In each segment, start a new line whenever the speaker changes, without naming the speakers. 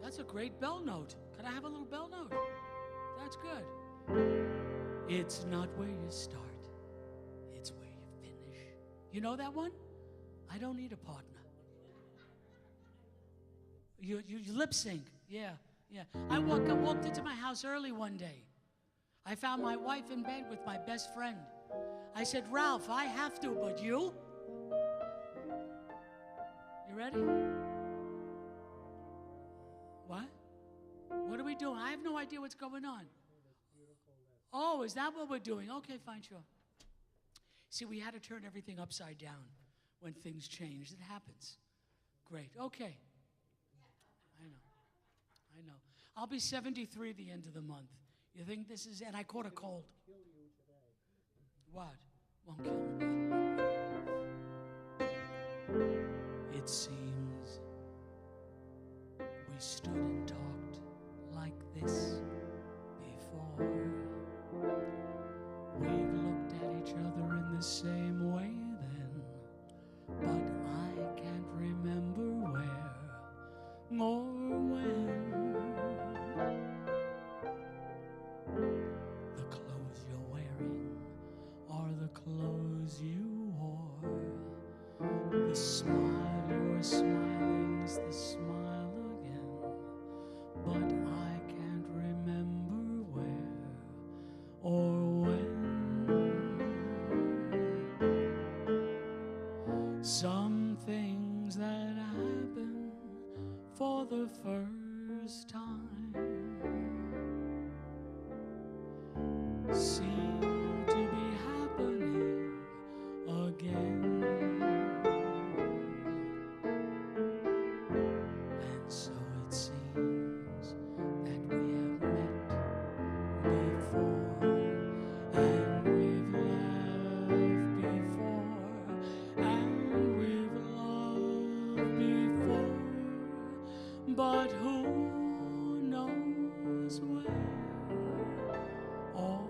That's a great bell note. Could I have a little bell note? That's good. It's not where you start, it's where you finish. You know that one? I don't need a partner. You lip sync. Yeah. I walked into my house early one day. I found my wife in bed with my best friend. I said, Ralph, I have to, but you? You ready? What? What are we doing? I have no idea what's going on. Oh, is that what we're doing? Okay, fine, sure. See, we had to turn everything upside down when things changed. It happens. Great. Okay. I know. I'll be 73 the end of the month. You think this is... And I caught a cold. What? Won't kill me. It seems we stood and talked like this before. We've looked at each other in the same way then, but I can't remember where or when. The clothes you're wearing are the clothes you wore. The smile you're smiling is the smile again, but I can't remember where or when. Some things that happen for the first time seem to be happening again. And so it seems that we have met before, and we've laughed before, and we've loved before, but who knows where or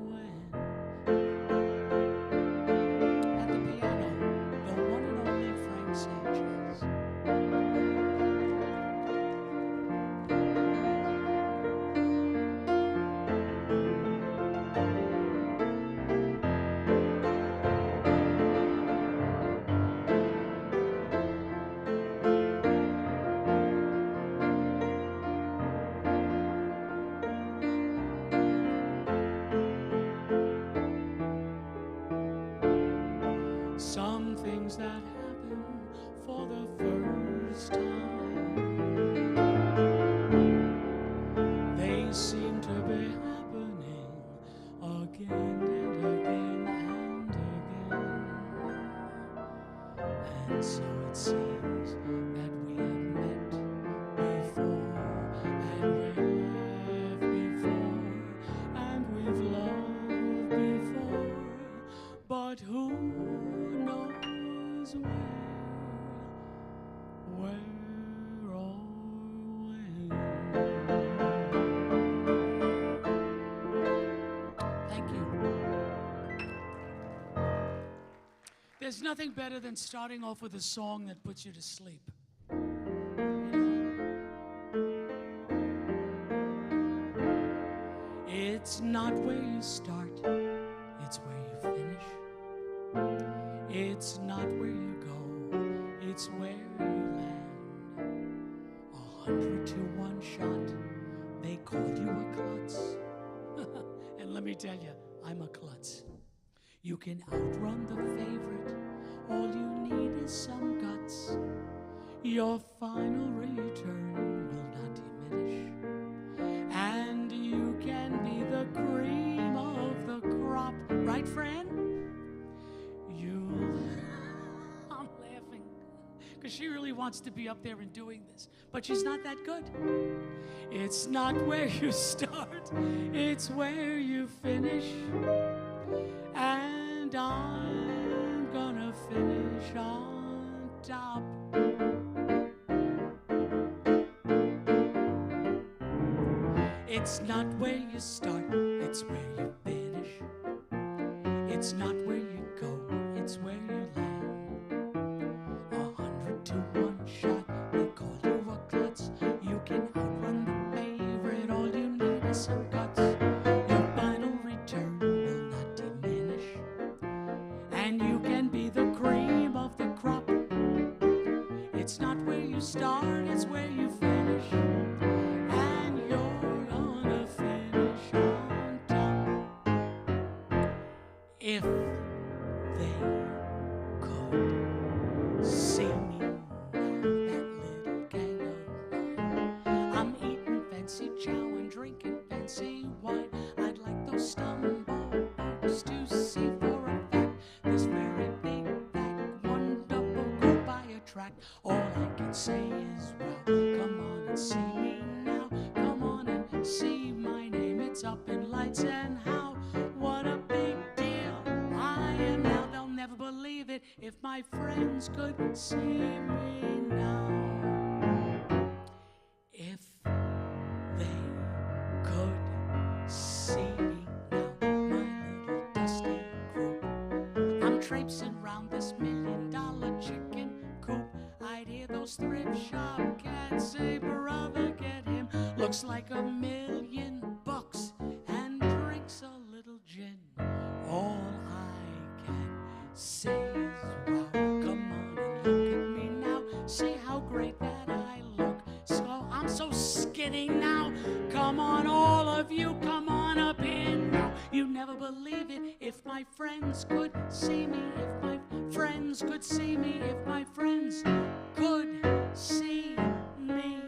when. At the piano, the one and only Frank Sanchez. Some things that happen for the first time, they seem to be happening again and again and again. And so it seems that we have met before, and we've laughed before, and we've loved before, but who knows where or when. Thank you. There's nothing better than starting off with a song that puts you to sleep. It's not where you start, it's where you finish. It's not where you go, it's where you land. 100 to 1 shot, they call you a klutz. And let me tell you, I'm a klutz. You can outrun the favorite, all you need is some guts. Your final return will not diminish, and you can be the cream of the crop. Right, Fran? I'm laughing because she really wants to be up there and doing this, but she's not that good. It's not where you start, it's where you finish, and I'm gonna finish on top. It's not where you start, it's where you finish. It's not where you go, it's where you land. 100 to 1 shot, they call you a klutz. You can out where you start, it's where you finish. And you're gonna finish on top. If they could see me now, that little gang of mine. I'm eating fancy chow and drinking fancy wine. I'd like those stumble folks to see for a fact this very big, fat, wonderful group I attract. All I can say is, wow, come on and see me now. Come on and see my name. It's up in lights and how. What a big deal I am now. They'll never believe it if my friends could see me now. If they could see me now, my little dusty group. I'm traipsing round this $1,000,000 chicken coop. I'd hear those thrift shop cats say, brother, get him. Looks like $1,000,000 and drinks a little gin. All I can say is, wow, come on and look at me now. See how great that I look. So I'm so skinny now. Come on, all of you, come on up in now. You never believe it if my friends could see me. If my friends could see me. If my friends could see me.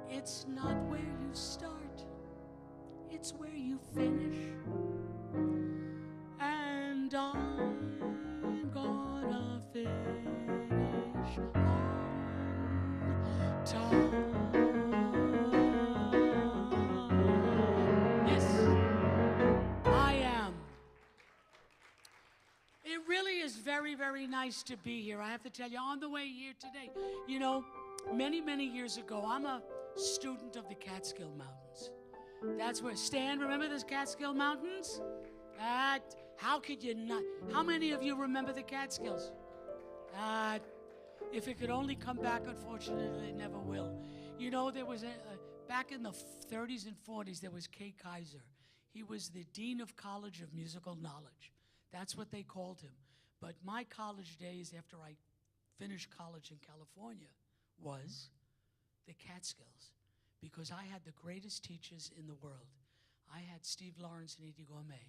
It's not where you start, it's where you finish. And I'm gonna finish on top. Yes, I am. It really is very, very nice to be here. I have to tell you, on the way here today, you know, many, many years ago, I'm a student of the Catskill Mountains. That's where, Stan, remember the Catskill Mountains? How could you not? How many of you remember the Catskills? If it could only come back, unfortunately, it never will. You know, there was back in the 30s and 40s, there was Kaye Kaiser. He was the Dean of College of Musical Knowledge. That's what they called him. But my college days after I finished college in California was the Catskills, because I had the greatest teachers in the world. I had Lawrence Eydie Gorme,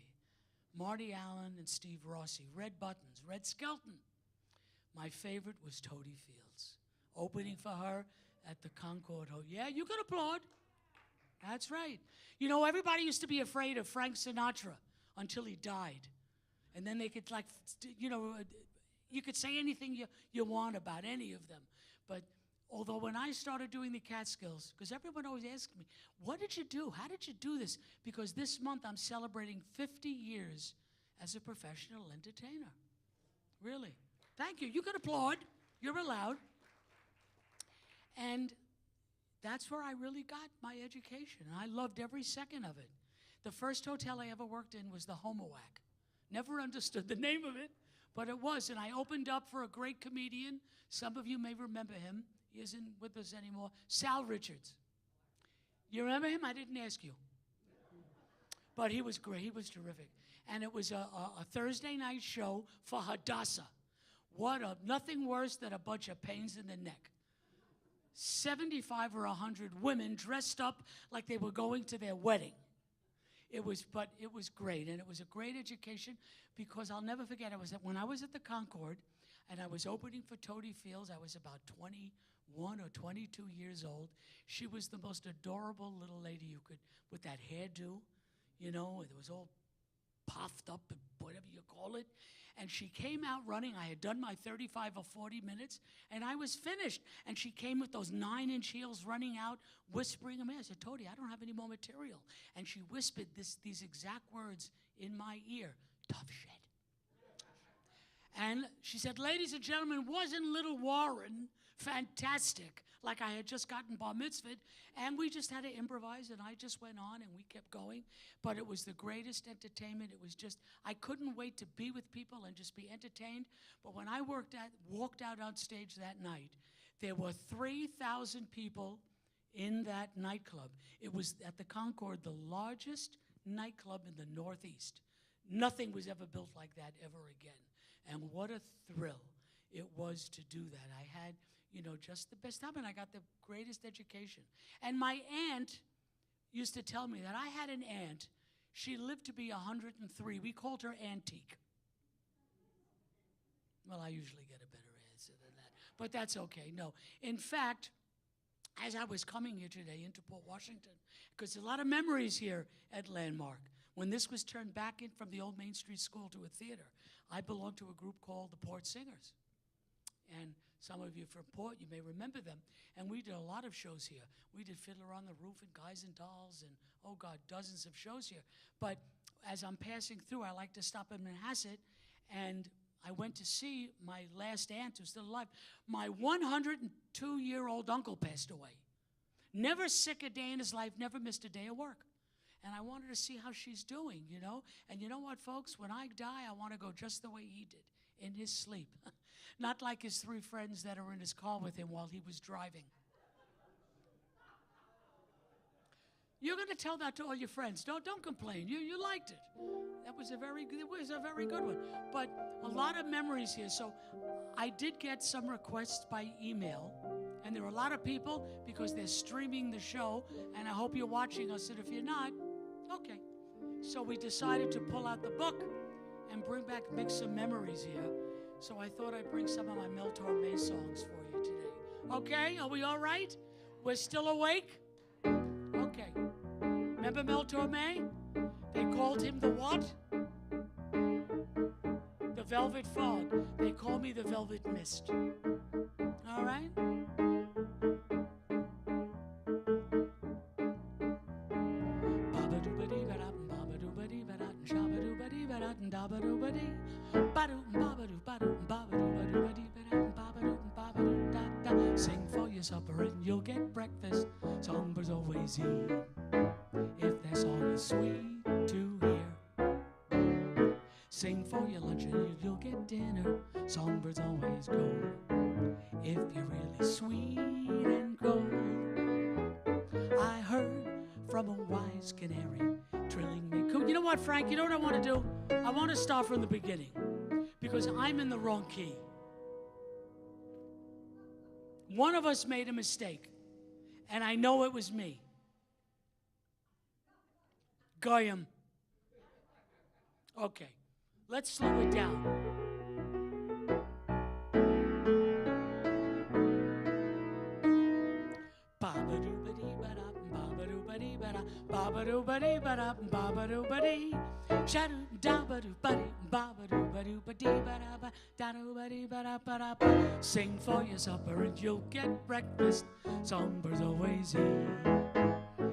Marty Allen and Steve Rossi, Red Buttons, Red Skelton. My favorite was Totie Fields, opening for her at the Concord Hotel. Yeah, you can applaud. That's right. You know, everybody used to be afraid of Frank Sinatra until he died. And then they could, like, you know, you could say anything you want about any of them. But although when I started doing the Catskills, because everyone always asks me, what did you do? How did you do this? Because this month I'm celebrating 50 years as a professional entertainer. Really. Thank you. You can applaud. You're allowed. And that's where I really got my education. I loved every second of it. The first hotel I ever worked in was the Homowac. Never understood the name of it, but it was. And I opened up for a great comedian. Some of you may remember him. He isn't with us anymore. Sal Richards. You remember him? I didn't ask you. But he was great. He was terrific. And it was a Thursday night show for Hadassah. Nothing worse than a bunch of pains in the neck. 75 or 100 women dressed up like they were going to their wedding. But it was great, and it was a great education, because I'll never forget, when I was at the Concord, and I was opening for Totie Fields. I was about 21 or 22 years old. She was the most adorable little lady you could, with that hairdo, you know, it was all puffed up, whatever you call it. And she came out running. I had done my 35 or 40 minutes, and I was finished. And she came with those 9-inch heels running out, whispering at me. I said, Totie, I don't have any more material. And she whispered these exact words in my ear, tough shit. And she said, ladies and gentlemen, wasn't Little Warren fantastic? Like I had just gotten bar mitzvahed, and we just had to improvise, and I just went on, and we kept going. But it was the greatest entertainment. It was just, I couldn't wait to be with people and just be entertained. But when I walked out on stage that night, there were 3,000 people in that nightclub. It was at the Concord, the largest nightclub in the Northeast. Nothing was ever built like that ever again. And what a thrill it was to do that. I had, just the best time, and I got the greatest education. And my aunt used to tell me that I had an aunt. She lived to be 103. We called her Antique. Well, I usually get a better answer than that, but that's okay. No. In fact, as I was coming here today into Port Washington, because there's a lot of memories here at Landmark. When this was turned back in from the old Main Street School to a theater, I belonged to a group called the Port Singers. And some of you from Port, you may remember them. And we did a lot of shows here. We did Fiddler on the Roof and Guys and Dolls and, oh God, dozens of shows here. But as I'm passing through, I like to stop in Manhasset, and I went to see my last aunt who's still alive. My 102-year-old uncle passed away. Never sick a day in his life, never missed a day of work. And I wanted to see how she's doing, And you know what, folks? When I die, I want to go just the way he did, in his sleep. Not like his 3 friends that are in his car with him while he was driving. You're going to tell that to all your friends. Don't complain. You liked it. It was a very good one. But a lot of memories here. So I did get some requests by email. And there are a lot of people because they're streaming the show. And I hope you're watching us. And if you're not, okay. So we decided to pull out the book and make some memories here. So I thought I'd bring some of my Mel Torme songs for you today. Okay, are we all right? We're still awake? Okay. Remember Mel Torme? They called him the what? The Velvet Fog. They call me the Velvet Mist. All right? Sing for your supper and you'll get breakfast. Songbirds always eat if their song is sweet to hear. Sing for your lunch and you'll get dinner. Songbirds always go if you're really sweet and gold. I heard from a wise canary trilling me coo. You know what, Frank? You know what I want to do? I want to start from the beginning because I'm in the wrong key. One of us made a mistake, and I know it was me. Goyam. Okay, let's slow it down. Ba-ba-doo-ba-dee-ba-da, ba-ba-doo-ba-dee-ba-da, ba-ba-doo-ba-dee-ba-da, ba-ba-doo-ba-dee. Sha-doo-da-ba-doo-ba-dee, ba-ba-doo-ba-doo-ba-dee-ba-da-ba, da-doo-ba-dee-ba-da-ba-da-ba. Sing for your supper and you'll get breakfast. Songbirds always eat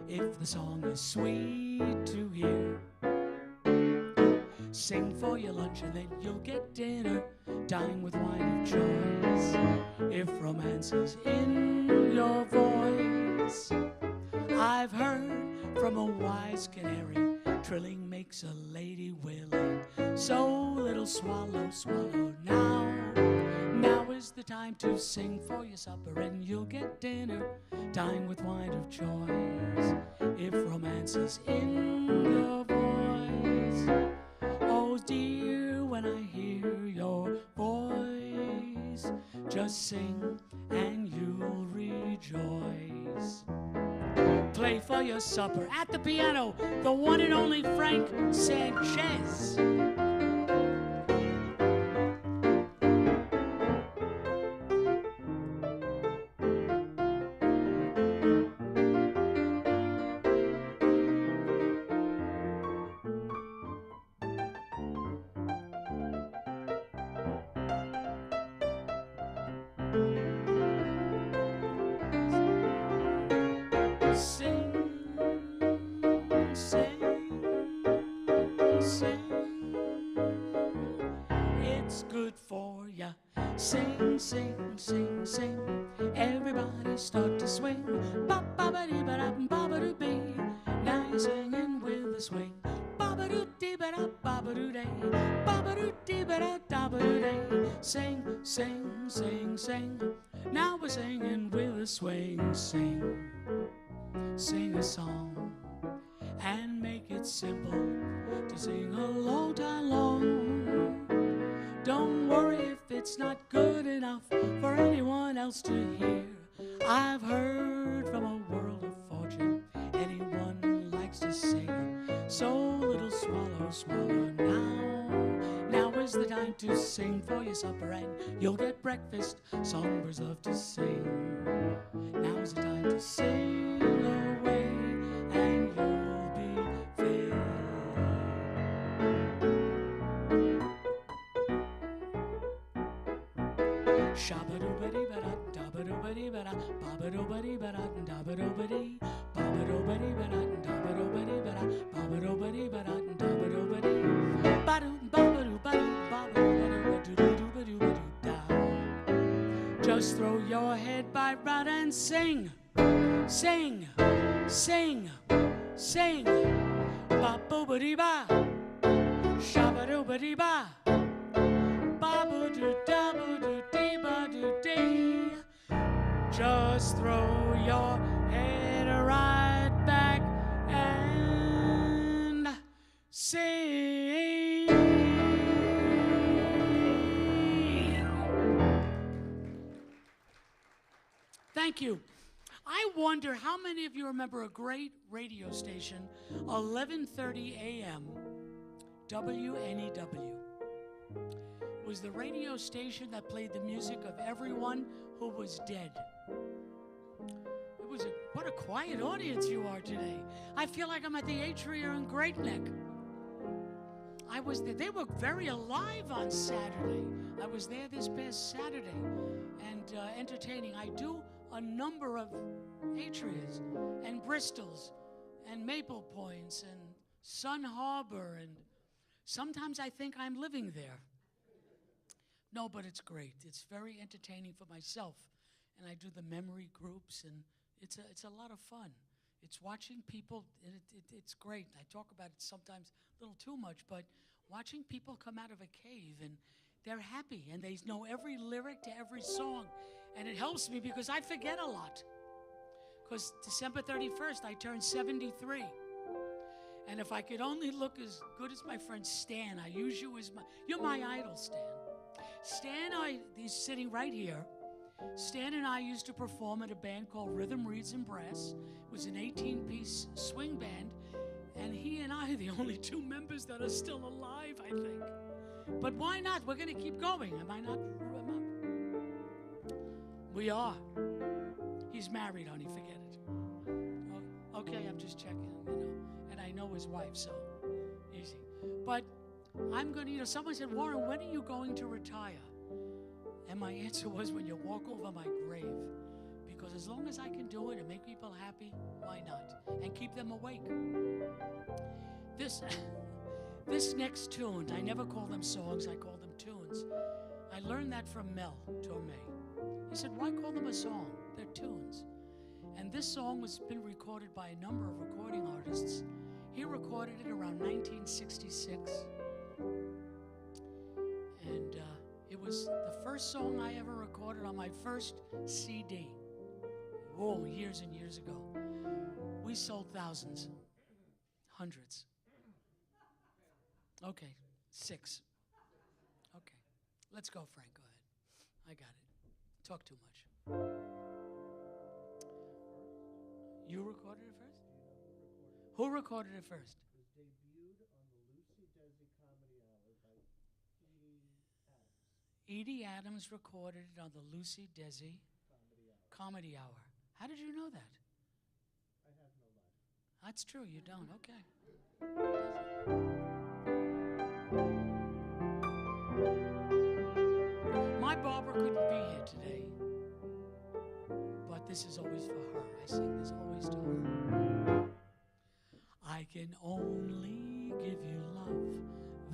if the song is sweet to hear. Sing for your lunch and then you'll get dinner. Dine with wine of choice if romance is in your voice. I've heard from a wise canary trilling makes a lady willing. So little swallow, swallow now. Now is the time to sing for your supper and you'll get dinner. Dine with wine of choice if romance is in your voice. Oh dear, when I hear your voice, just sing and you'll rejoice. Play for your supper at the piano, the one and only Frank Sanchez. Sing, sing, sing, sing. Everybody start to swing. Ba-ba-ba-dee-ba-da-ba-ba-doo-bee. Now you're singing with a swing. Ba-ba-doo-dee-ba-da-ba-ba-doo-day. Ba-ba-doo-dee-ba-da-da-ba-doo-day. Sing, sing, sing, sing. Now we're singing with a swing. Sing, sing a song and make it simple to sing a long time long. Don't it's not good enough for anyone else to hear. I've heard from a world of fortune, anyone likes to sing. So little swallow, swallow now is the time to sing for your supper and you'll get breakfast. Songbirds love to sing. Now's the time to sing away and you'll be filled. Shabba-doo-ba-dee-ba-da, dabba-doo-ba-dee-ba-da, babba-doo-ba-dee-ba-da, dabba-doo-ba-dee, babba-doo-ba-dee-ba-da, dabba-doo-ba-dee-ba-da, babba-doo-ba-dee-ba-da, dabba-doo-ba-dee, ba-doo, babba-doo, ba-doo, babba-doo-ba-doo-ba-doo-ba-doo-ba-doo-da. Just throw your head by right and sing, sing, sing, sing, ba-boo-ba-dee-ba, shabba-doo-ba-dee-ba, ba-boo-doo-da-boo-doo-dee-ba-doo-dee. Just throw your head right back and sing. Thank you. I wonder how many of you remember a great radio station, 11:30 a.m., WNEW. It was the radio station that played the music of everyone who was dead. It was what a quiet audience you are today. I feel like I'm at the Atrium in Great Neck. I was there. They were very alive on Saturday. I was there this past Saturday and entertaining. I do a number of Atrias and Bristols and Maple Points and Sun Harbor, and sometimes I think I'm living there. No, but it's great. It's very entertaining for myself. And I do the memory groups, and it's a lot of fun. It's watching people, it's great. I talk about it sometimes a little too much, but watching people come out of a cave, and they're happy, and they know every lyric to every song. And it helps me because I forget a lot. Because December 31st, I turned 73. And if I could only look as good as my friend Stan, I use you as you're my idol, Stan. Stan, he's sitting right here. Stan and I used to perform at a band called Rhythm, Reeds, and Brass. It was an 18-piece swing band, and he and I are the only two members that are still alive, I think. But why not? We're going to keep going. Am I not? We are. He's married, honey, forget it. Oh, okay, I'm just checking, and I know his wife, so easy. But I'm going to, someone said, Warren, when are you going to retire? And my answer was, when you walk over my grave. Because as long as I can do it and make people happy, why not? And keep them awake. This next tune, I never call them songs, I call them tunes. I learned that from Mel Torme. He said, why call them a song? They're tunes. And this song has been recorded by a number of recording artists. He recorded it around 1966. And it was the first song I ever recorded on my first CD. Whoa, years and years ago. We sold thousands, hundreds. Okay, 6. Okay, let's go, Frank, go ahead. I got it. Talk too much. You recorded it first? Who recorded it first?
It was debuted on the Lucy Desi Comedy Hour by
Eydie Adams recorded it on the Lucy Desi Comedy Hour. How did you know that?
I have no life.
That's true, you don't. Okay. My Barbara couldn't be here today, but this is always for her. I sing this always to her. I can only give you love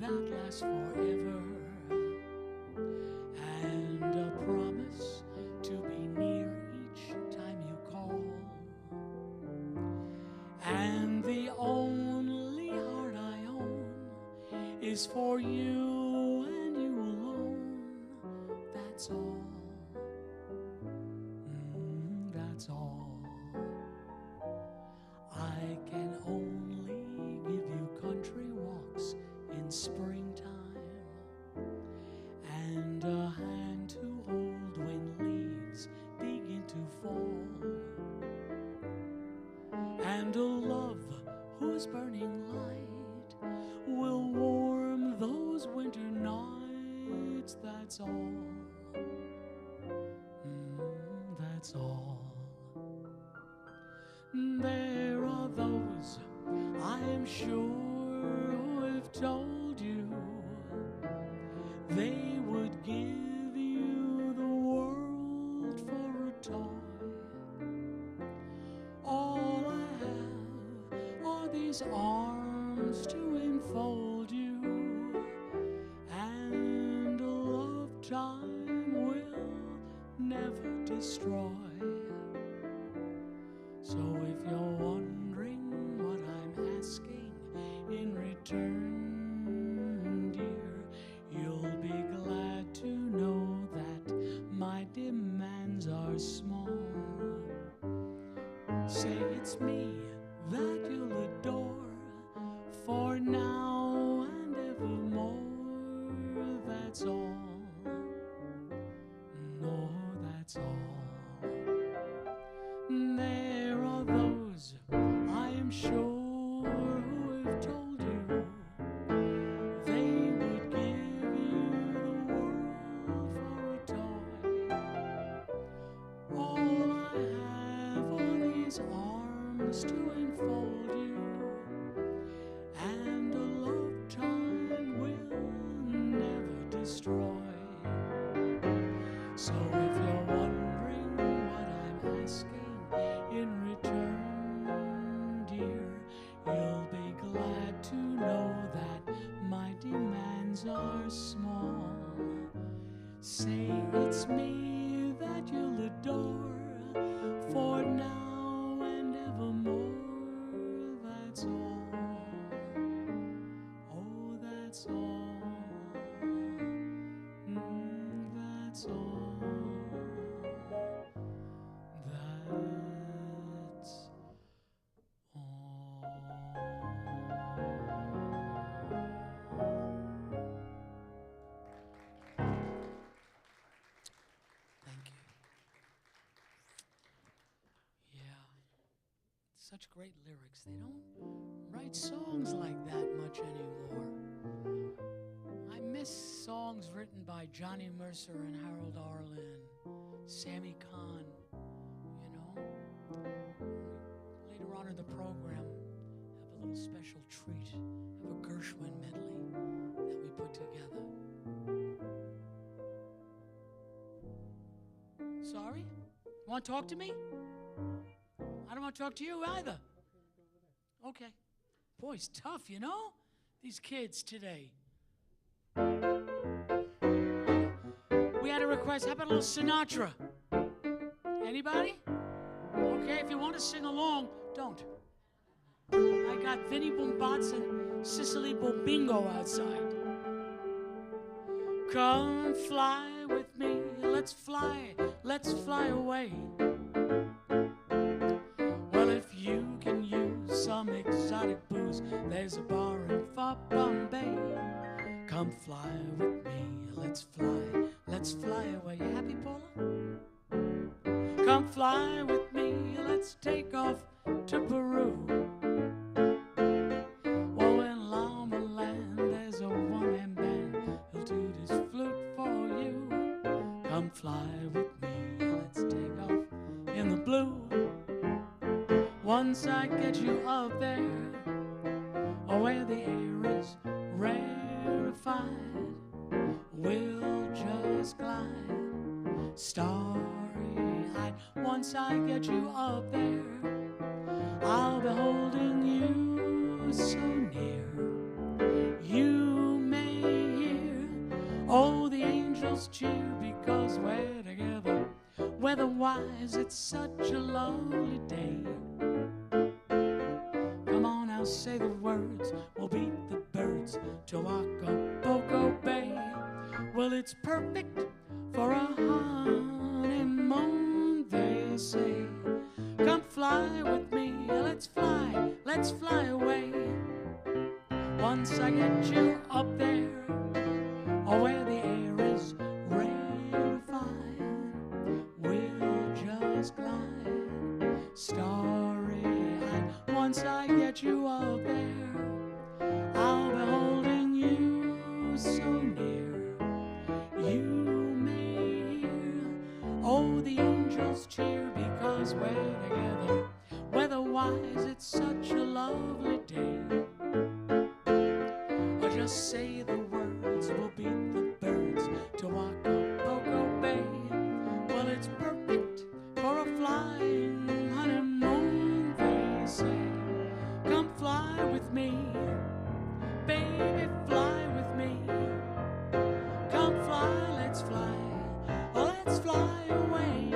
that lasts forever, and a promise to be near each time you call. And the only heart I own is for you and you alone. That's all. That's all. I can only give you country walks in springtime and a hand and a love whose burning light will warm those winter nights. That's all. That's all. There are those, I am sure, who have told you they would give you the world for a toy. All I have are these arms to enfold you, and a love time will never destroy. So if you're wondering what I'm asking in return, dear, you'll be glad to know that my demands are small. Say it's me that you'll adore for now and evermore. That's all. No, that's all. There are those, I am sure, who have told you they would give you the world for a toy. All I have are these arms to enfold you, and a love time will never destroy. So if you're wondering what I'm asking in return, dear, you'll be glad to know that my demands are small. Say it's me that you'll adore for now and evermore. That's all. Oh, that's all. That's all. That's all. Thank you. Yeah, such great lyrics. They don't write songs like that much anymore. I miss songs written by Johnny Mercer and Harold Arlen, Sammy Kahn, you know. Later on in the program, have a little special treat, have a Gershwin medley that we put together. Sorry? Want to talk to me? I don't want to talk to you either. Okay. Boy, it's tough, you know? These kids today. We had a request. How about a little Sinatra? Anybody? Okay, if you want to sing along, don't. I got Vinnie Bombats and Cicely Bobingo outside. Come fly with me, let's fly away. Well, if you can use some exotic booze, there's a bar in far Bombay. Come fly with me, let's fly away. You happy, Paula? Come fly with me, let's take off to Peru. Oh, in Llama Land, there's a one-man band who'll toot his flute for you. Come fly with me, let's take off in the blue. Once I get you up there, where the air is rarefied, we'll just glide starry-eyed. Once I get you up there, I'll be holding you so near. You may hear, oh, the angels cheer, because we're together. Weather-wise, it's such a lovely day. Come on, I'll say the words, we'll beat the birds to Acapulco Bay. Well, it's perfect for a honeymoon, they say. Come fly with me, let's fly away. Once I get you up there, where the air is rarefied, we'll just glide starry-eyed. once I get you up there, I'll be holding you so near. You may hear, oh, the angels cheer because we're together. Weather-wise, it's such a lovely day. Or just say the words, we'll beat the birds to Acapulco Bay. Well, it's perfect for a flying honeymoon, they say. Come fly with me, baby, fly with me. Come fly, let's fly, oh, let's fly away.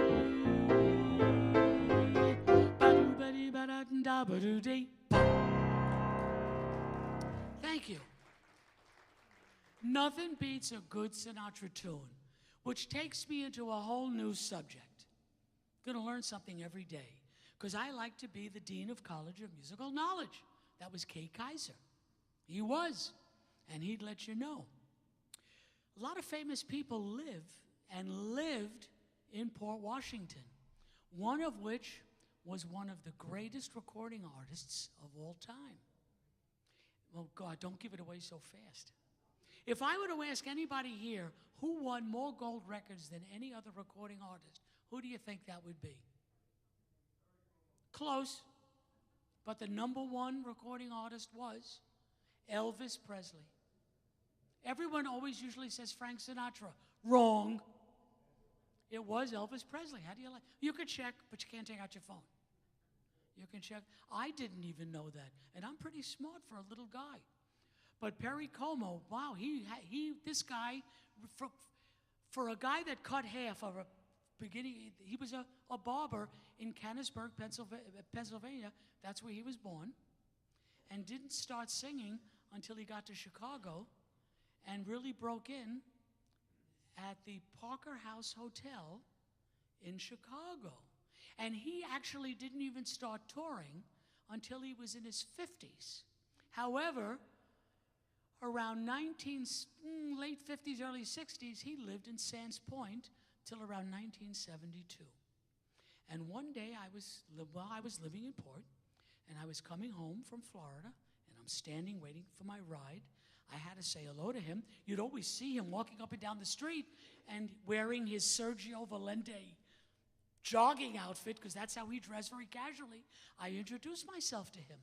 Ba-doo-ba-dee-ba-da-da-ba-doo-dee. Thank you. Nothing beats a good Sinatra tune, which takes me into a whole new subject. I'm going to learn something every day, because I like to be the Dean of College of Musical Knowledge. That was Kaye Kaiser. He was, and he'd let you know. A lot of famous people live and lived in Port Washington, one of which was one of the greatest recording artists of all time. Oh, God, don't give it away so fast. If I were to ask anybody here who won more gold records than any other recording artist, who do you think that would be? Close. But the #1 recording artist was Elvis Presley. Everyone always usually says Frank Sinatra. Wrong. It was Elvis Presley. How do you like? You could check, but you can't take out your phone. You can check. I didn't even know that, and I'm pretty smart for a little guy. But Perry Como, wow, this guy, for a guy that cut hair for a beginning, he was a barber in Canonsburg, Pennsylvania. That's where he was born, and didn't start singing until he got to Chicago, and really broke in at the Parker House Hotel in Chicago. And he actually didn't even start touring until he was in his 50s. However, around late 50s, early 60s, he lived in Sands Point till around 1972. And one day I was living in Port, and I was coming home from Florida, and I'm standing waiting for my ride. I had to say hello to him. You'd always see him walking up and down the street and wearing his Sergio Valente jogging outfit, because that's how he dressed, very casually. I introduced myself to him.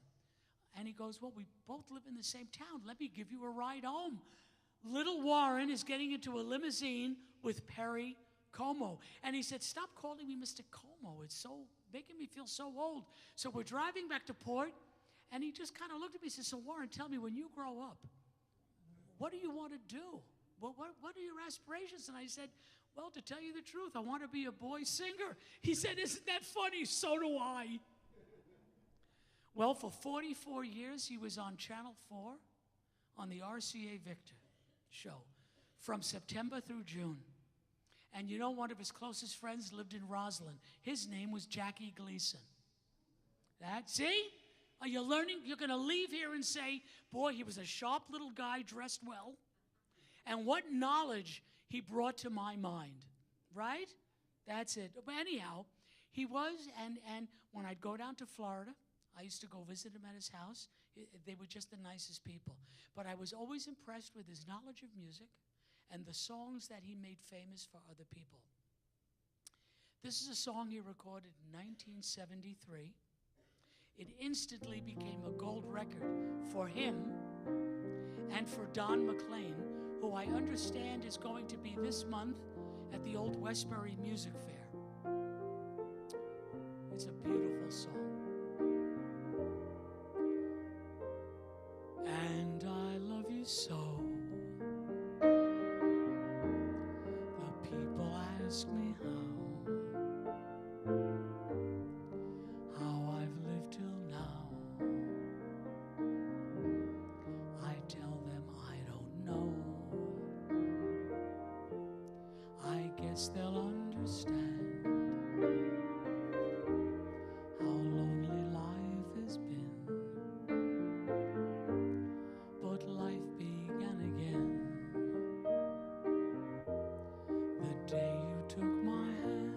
And he goes, well, we both live in the same town. Let me give you a ride home. Little Warren is getting into a limousine with Perry Como. And he said, stop calling me Mr. Como. It's so making me feel so old. So we're driving back to Port, and he just kind of looked at me and said, so Warren, tell me, when you grow up, what do you want to do? What are your aspirations? And I said, well, to tell you the truth, I want to be a boy singer. He said, isn't that funny? So do I. Well, for 44 years, he was on Channel 4 on the RCA Victor show from September through June. And you know, one of his closest friends lived in Roslyn. His name was Jackie Gleason. See? Are you learning? You're going to leave here and say, boy, he was a sharp little guy dressed well. And what knowledge he brought to my mind, right? That's it. But anyhow, he was, and when I'd go down to Florida, I used to go visit him at his house. They were just the nicest people. But I was always impressed with his knowledge of music and the songs that he made famous for other people. This is a song he recorded in 1973. It instantly became a gold record for him and for Don McLean, who I understand is going to be this month at the Old Westbury Music Fair. It's a beautiful song. And I love you so. The people ask me how I've lived till now. I tell them I don't know. I guess they'll understand how lonely life has been. But life began again the day you took my hand.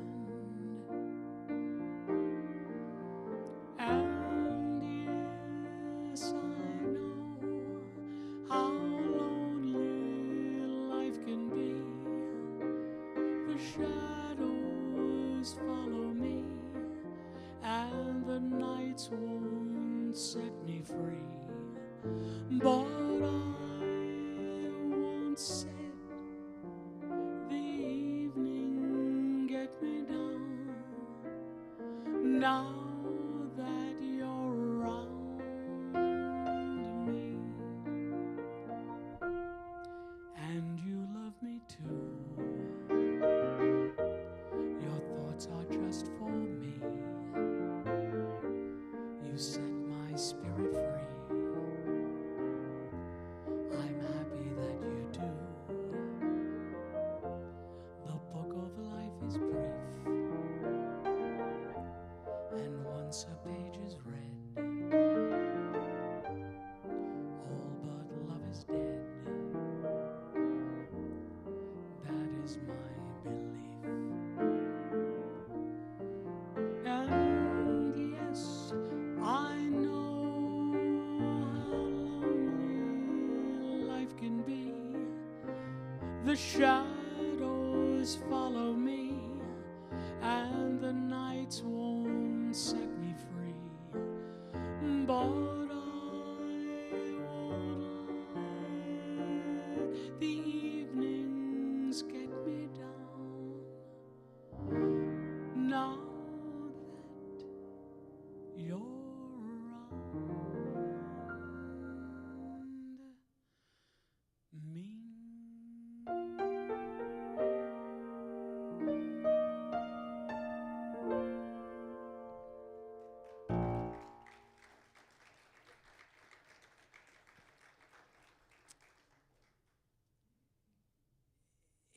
And nights won't set me free, but I won't set the evening get me down. Now that you're around me, and you love me too, your thoughts are just for me. You set my spirit free. I'm happy that you do. The book of life is brief, and once a page is read, all but love is dead. That is my belief. And yes, I know how lonely life can be. The shadows follow me, and the nights won't set me free. But I won't let the evenings get me down. Now that you're around me.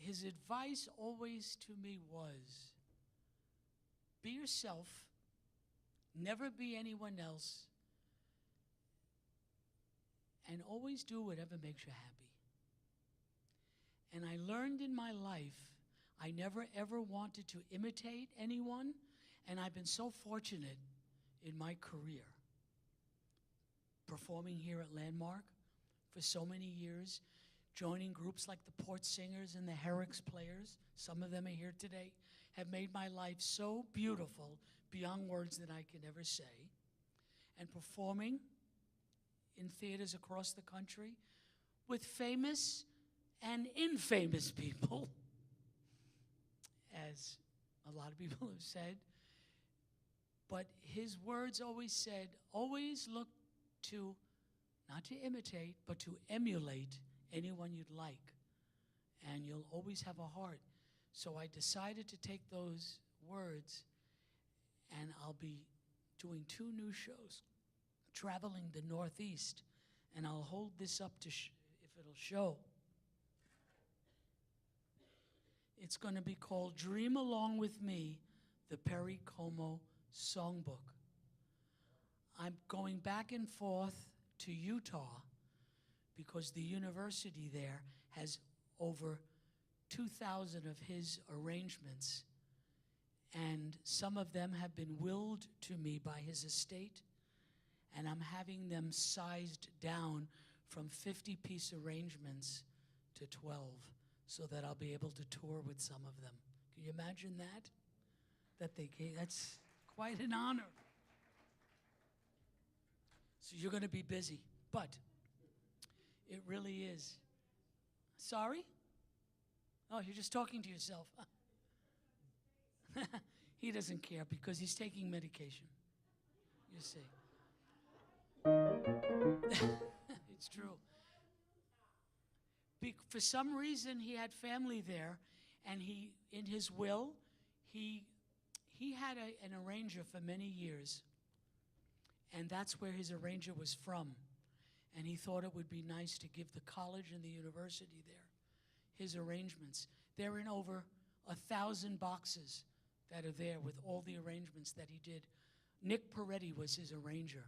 His advice always to me was, be yourself, never be anyone else, and always do whatever makes you happy. And I learned in my life, I never ever wanted to imitate anyone, and I've been so fortunate in my career, performing here at Landmark for so many years, joining groups like the Port Singers and the Herrick's Players, some of them are here today, have made my life so beautiful beyond words that I can ever say, and performing in theaters across the country with famous and infamous people, as a lot of people have said. But his words always said, always look to, not to imitate, but to emulate anyone you'd like, and you'll always have a heart. So I decided to take those words, and I'll be doing 2 new shows, traveling the Northeast, and I'll hold this up to if it'll show. It's going to be called Dream Along With Me, the Perry Como Songbook. I'm going back and forth to Utah because the university there has over 2,000 of his arrangements, and some of them have been willed to me by his estate, and I'm having them sized down from 50-piece arrangements to 12 so that I'll be able to tour with some of them. Can you imagine that? That's quite an honor. So you're going to be busy, but it really is. Sorry? Oh, you're just talking to yourself. He doesn't care because he's taking medication. You see. It's true. For some reason, he had family there, and he, in his will, he had an arranger for many years, and that's where his arranger was from. And he thought it would be nice to give the college and the university there his arrangements. They're in over 1,000 boxes that are there with all the arrangements that he did. Nick Peretti was his arranger.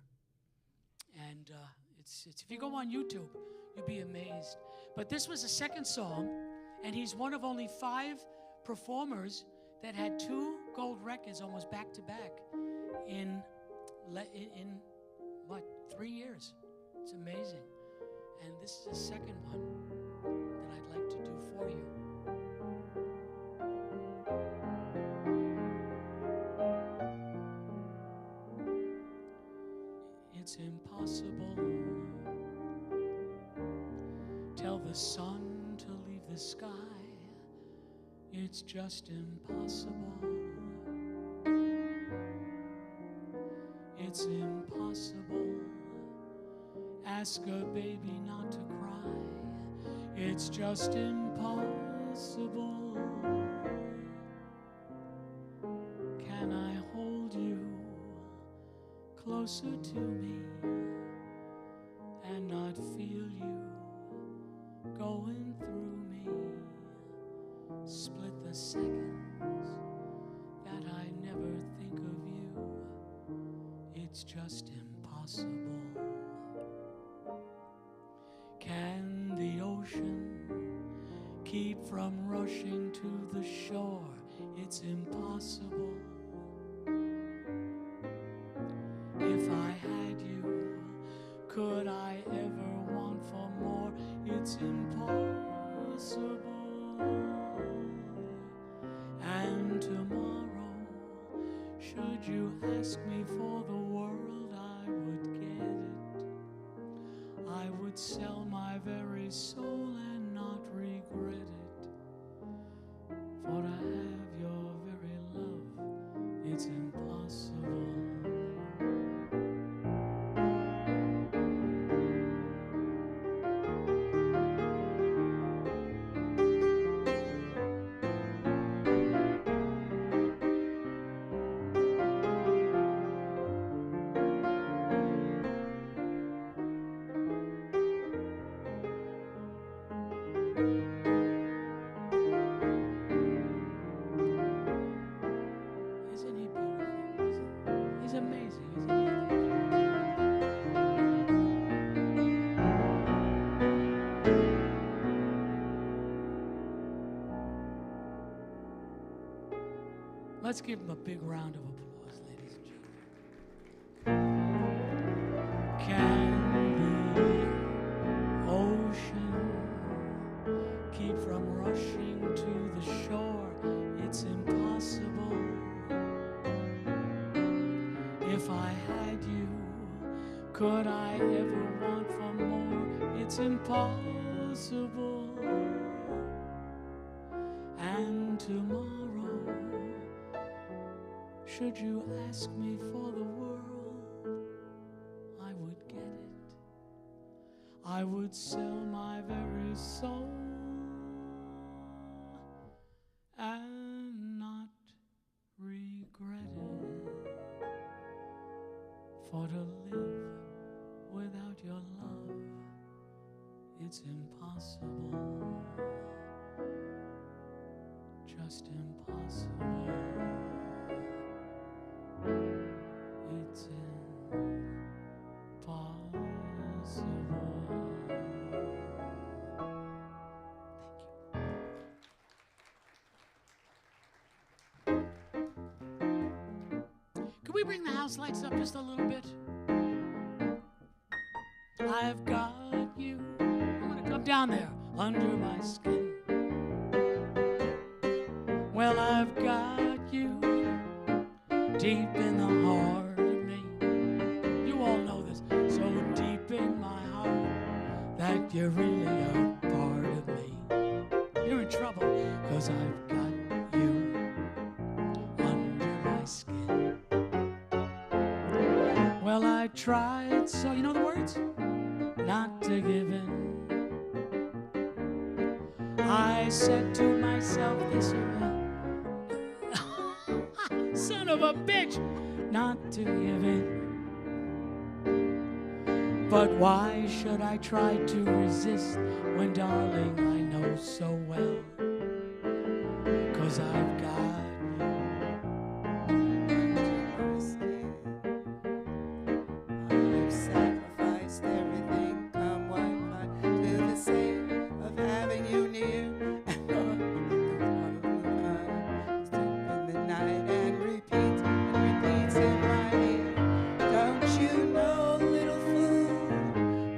And it's if you go on YouTube, you'll be amazed. But this was the second song, and he's one of only 5 performers that had 2 gold records almost back to back in what, 3 years. It's amazing. And this is the second one that I'd like to do for you. the sun to leave the sky, it's just impossible. It's impossible. Ask a baby not to cry, it's just impossible. Can I hold you closer to me and not feel you going through me? Split the seconds that I never think of you, it's just impossible. Can the ocean keep from rushing to the shore? It's impossible. If I had you, could I ever want for more? It's impossible. And tomorrow, should you ask me for the world, I would get it. I would sell my very soul and not regret it. For to have your very love, it's impossible. Let's give him a big round of applause, ladies and gentlemen. Can the ocean keep from rushing to the shore? It's impossible. If I had you, could I ever want for more? It's impossible. And tomorrow, should you ask me for the world, I would get it. I would sell my very soul and not regret it. For to live without your love, it's impossible. Just impossible. It's impossible. Can we bring the house lights up just a little bit? I've got you. I'm gonna come down there under my skin. Well, I've got you deep in the heart of me. You all know this. So deep in my heart that you're really a part of me. You're in trouble, 'cause I've got you under my skin. Well, I tried, so you know the words? Not to give in. I said to myself, this son of a bitch, not to give in. But why should I try to resist when, darling, I know so well? 'Cause I've got
I've sacrificed everything, come what might, to the sake of having you near. In the night and repeats in my ear. Don't you know, little fool,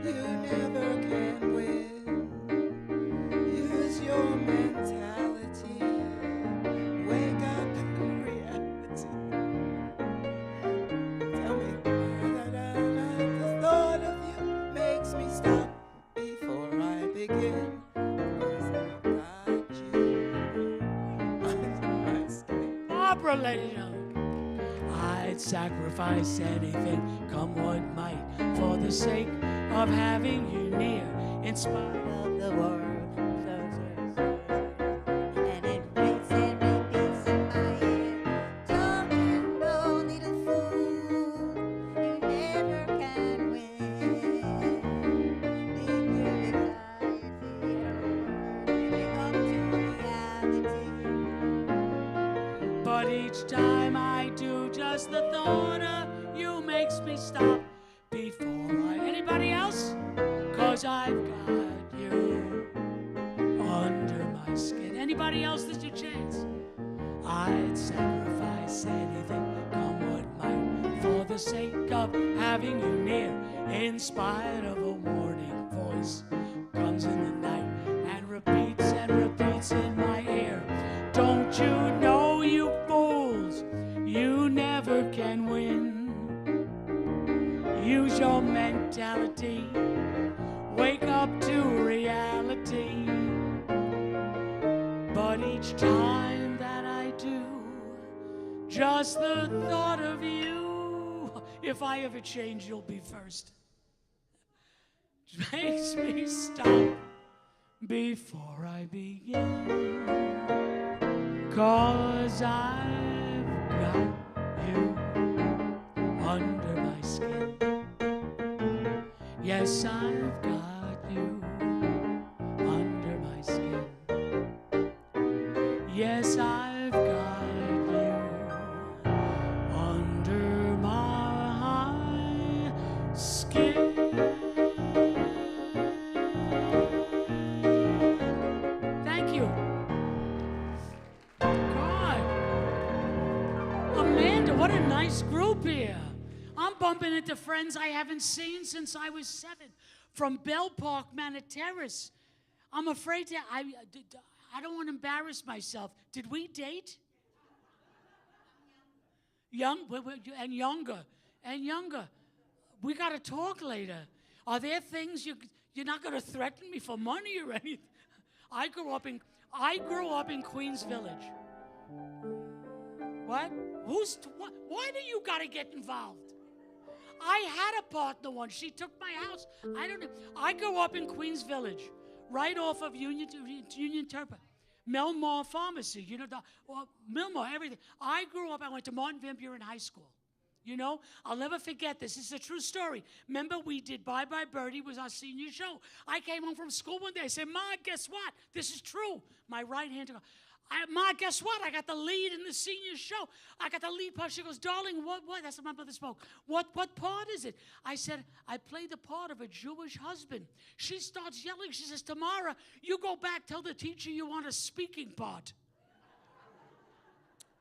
you never can win. Use your mentality.
Meara, ladies and gentlemen. I'd sacrifice anything, come what might, for the sake of having you near, in spite of the world.
And it repeats and repeats in my ear. Don't you know, little fool, you never can win. In your anxiety, you come to reality.
But each time I do, just the thought of you makes me stop before I... Anybody else? 'Cause I've got you under my skin. Anybody else? This is your chance. I'd sacrifice anything, come what might, for the sake of having you near, in spite of a warning voice comes in the night and repeats in my ear. Don't you know, you fools, you never can win. Use your mentality, wake up to reality. But each time that I do, just the thought of you, if I ever change, you'll be first, makes me stop before I begin. 'Cause I've got you under my skin. Yes, I've got you under my skin. Yes, I've got you under my skin. Thank you. God. Amanda, what a nice group here. I'm bumping into friends I haven't seen since I was 7 from Bell Park, Terrace. I'm afraid to, I don't want to embarrass myself. Did we date? And younger. We got to talk later. Are there things you're not going to threaten me for money or anything? I grew up in Queens Village. What? Why do you got to get involved? I had a partner once. She took my house. I don't know. I grew up in Queens Village, right off of Union Turnpike. Melmore Pharmacy, Milmore, everything. I grew up, I went to Martin Van Buren High School. I'll never forget this. This is a true story. Remember, we did Bye Bye Birdie, was our senior show. I came home from school one day. I said, Ma, guess what? This is true. My right hand to go. Ma, guess what? I got the lead in the senior show. I got the lead part. She goes, darling, what? That's what my mother spoke. What part is it? I said, I play the part of a Jewish husband. She starts yelling. She says, Tamara, you go back, tell the teacher you want a speaking part.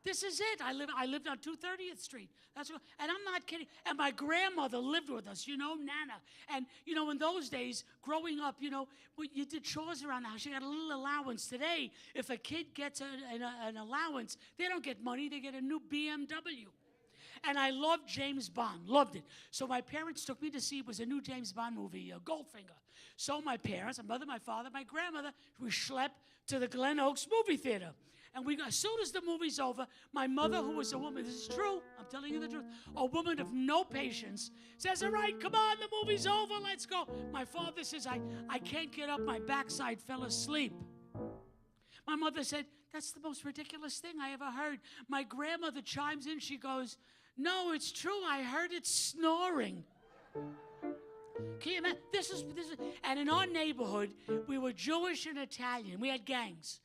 This is it. I lived on 230th Street. And I'm not kidding. And my grandmother lived with us, Nana. And, in those days, growing up, you did chores around the house. You got a little allowance. Today, if a kid gets an allowance, they don't get money. They get a new BMW. And I loved James Bond. Loved it. So my parents took me to see, it was a new James Bond movie, Goldfinger. So my parents, my mother, my father, my grandmother, we schlepped to the Glen Oaks movie theater. And as soon as the movie's over, my mother, who was a woman, this is true, I'm telling you the truth, a woman of no patience, says, all right, come on, the movie's over, let's go. My father says, I can't get up, my backside fell asleep. My mother said, that's the most ridiculous thing I ever heard. My grandmother chimes in, she goes, no, it's true, I heard it snoring. Can you imagine? This is, and in our neighborhood, we were Jewish and Italian. We had gangs.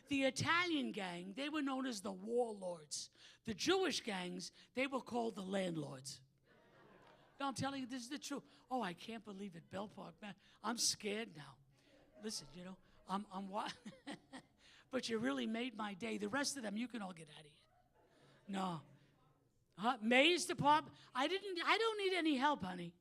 The Italian gang, they were known as the warlords. The Jewish gangs, they were called the landlords. No, I'm telling you, this is the truth. Oh, I can't believe it, Bell Park, man. I'm scared now. Listen, I'm what? But you really made my day. The rest of them, you can all get out of here. No. May's department. I don't need any help, honey.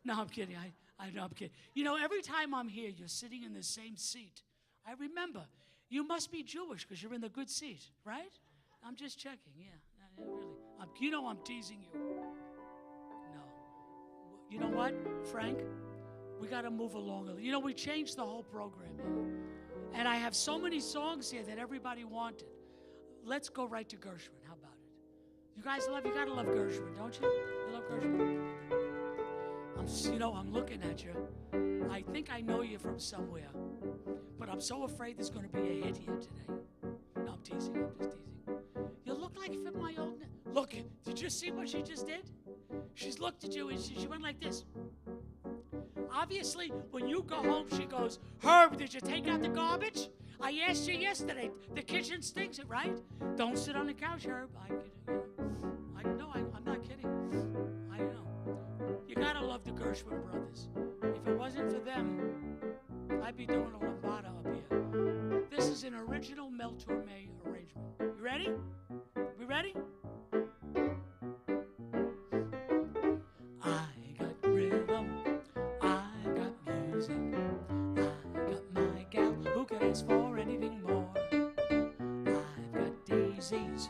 No, I'm kidding. I'm kidding. Every time I'm here, you're sitting in the same seat. I remember. You must be Jewish because you're in the good seat, right? I'm just checking, yeah. Really. I'm teasing you. No. You know what, Frank? We got to move along. We changed the whole program. And I have so many songs here that everybody wanted. let's go right to Gershwin. How about it? You guys you gotta love Gershwin, don't you? You love Gershwin? I'm looking at you. I think I know you from somewhere, but I'm so afraid there's gonna be a hit here today. No, I'm teasing, I'm just teasing. You look like from my old... Look, did you see what she just did? She's looked at you and she went like this. Obviously, when you go home, she goes, Herb, did you take out the garbage? I asked you yesterday. The kitchen stinks, right? Don't sit on the couch, Herb. I'm not kidding. I know. You gotta love the Gershwin brothers. If it wasn't for them, I'd be doing a lambada up here. This is an original Mel Torme arrangement. You ready? We ready? I got rhythm, I got music, I got my gal who could ask for anything more. I've got daisies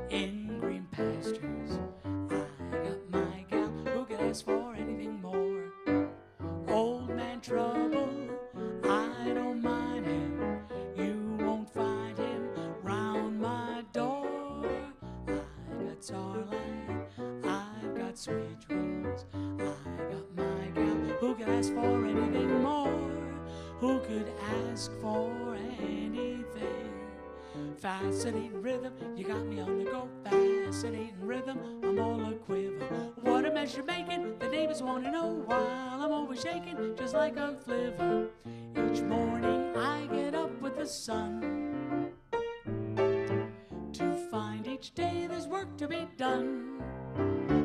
in green pastures, I got my gal who could ask for anything more. Old man trouble, I don't mind him, you won't find him round my door. I got starlight, I've got sweet dreams, I got my gal who could ask for anything more, who could ask for anything. Fascinating rhythm, you got me on the go. Fascinating rhythm, I'm all a quiver. What a mess you're making, the neighbors want to know, while I'm always shaking just like a flivver. Each morning I get up with the sun to find each day there's work to be done.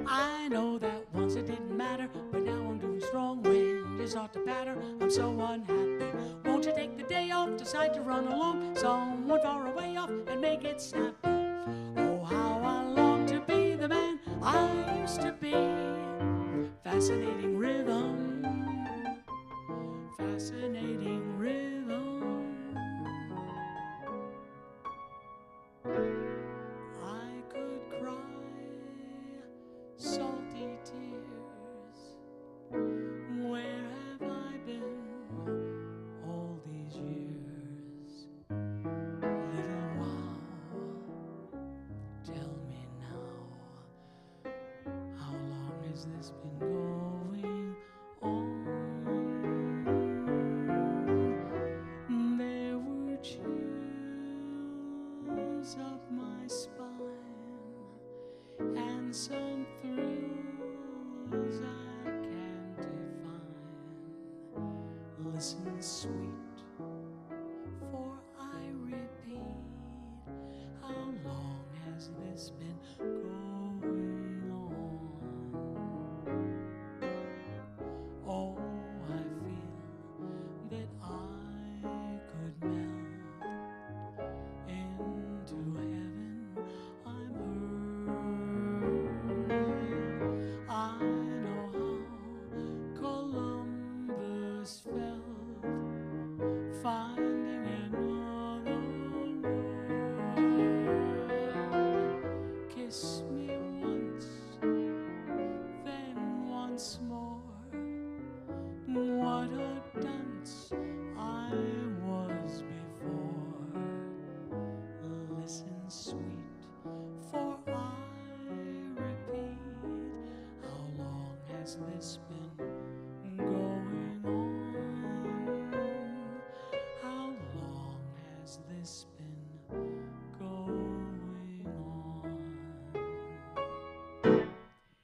I know that once it didn't matter, but now I'm doing strong when you start to patter. I'm so unhappy. Won't you take the day off, decide to run along someone far away off and make it snappy? Oh, how I long to be the man I used to be. Fascinating rhythm, fascinating rhythm. I could cry salty tears. Where have I been all these years? Little wow, tell me now, how long has this been going on? There were chills up my spine and some thrills I can't define. Listen, sweet, for I repeat, how long has this been going on? Oh, I feel that I could melt into heaven. I'm hurt. I know how Columbus felt, finding another world. Kiss me once, then once more. What a dunce I was before. Listen, sweet, for I repeat, how long has this been going on? How long has this been going on?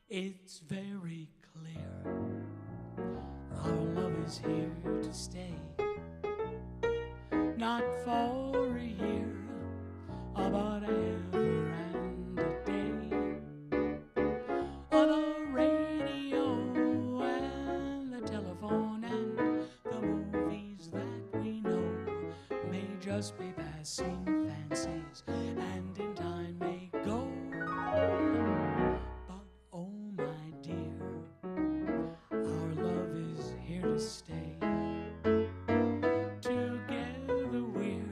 It's very clear our love is here to stay, not for a year, but ever and a day. The radio and the telephone and the movies that we know may just be passing fancies and in time may go. But oh my dear, our love is here to stay. Together we're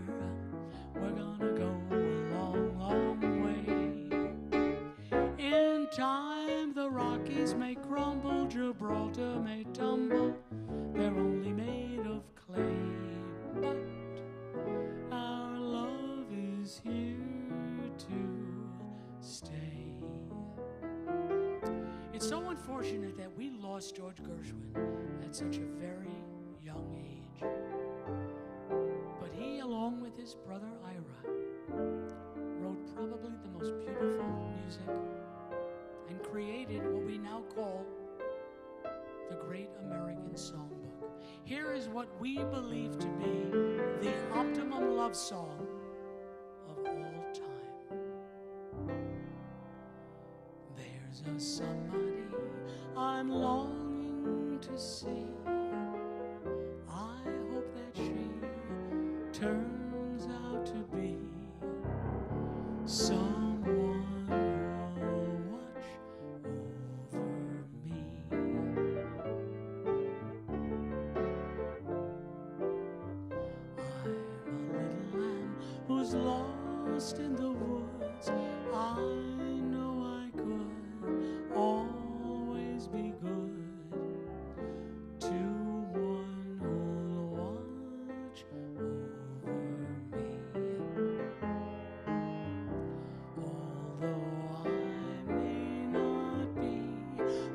gonna go a long, long way. In time the Rockies may crumble, Gibraltar may tumble, they're only made of clay. But our love is here to It's so unfortunate that we lost George Gershwin at such a very young age. But he, along with his brother Ira, wrote probably the most beautiful music and created what we now call the Great American Songbook. Here is what we believe to be the optimum love song of all time. There's a somebody I'm longing to see. I hope that she turns out to be someone who'll watch over me. I'm a little lamb who's lost in the woods. I know I could always be good to one who'll watch over me. Although I may not be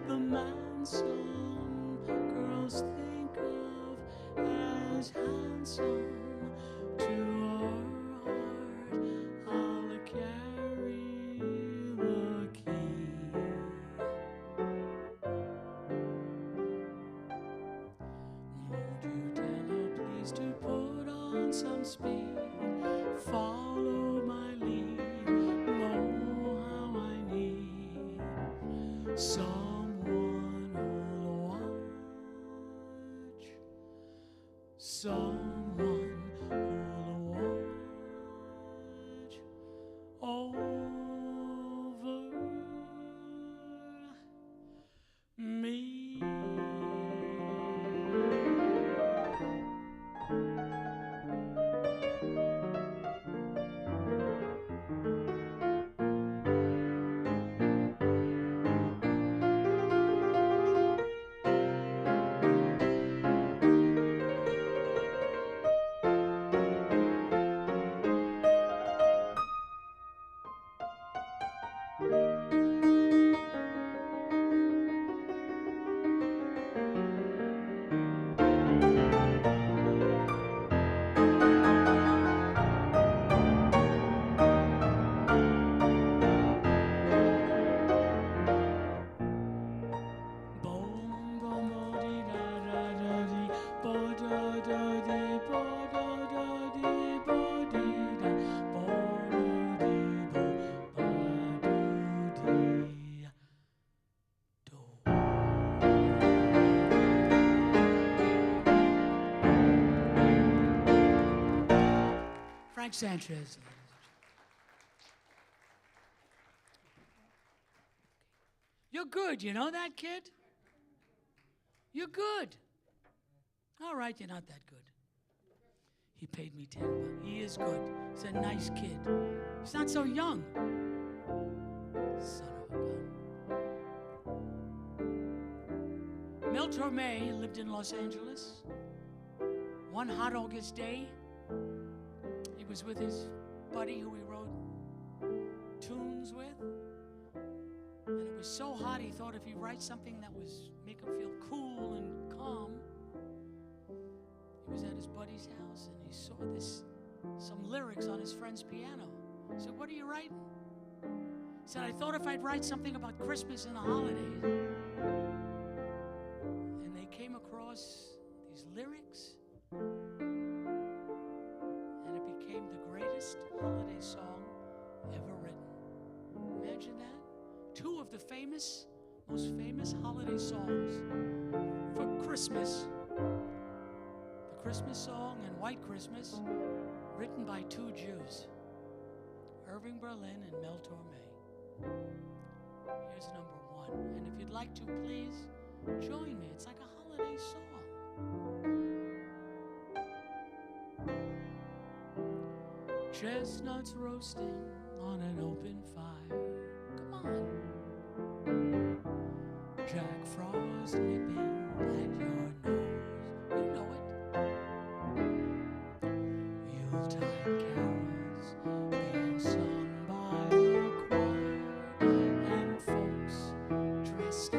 the man some girls think of as handsome, to her heart I'll carry the key. Won't you tell her please to put on some speed? Follow my lead. Know how I need someone who'll watch. Someone who'll watch over me. Frank Sanchez. You're good, you know that, kid? You're good. All right, you're not that good. He paid me $10. He is good. He's a nice kid. He's not so young. Son of a gun. Mel Torme lived in Los Angeles. One hot August day, he was with his buddy who he wrote tunes with. And it was so hot, he thought if he writes something that was make him feel cool and calm. He was at his buddy's house and he saw some lyrics on his friend's piano. He said, "What are you writing?" He said, "I thought if I'd write something about Christmas and the holidays." And they came across these lyrics, and it became the greatest holiday song ever written. Imagine that. Two of the most famous holiday songs for Christmas. The Christmas song and White Christmas, written by two Jews, Irving Berlin and Mel Torme. Here's number one. And if you'd like to, please join me. It's like a holiday song. Chestnuts roasting on an open fire. Come on. Jack Frost nipping at your nose. You know it. Yuletide carols being sung by a choir, and folks dressed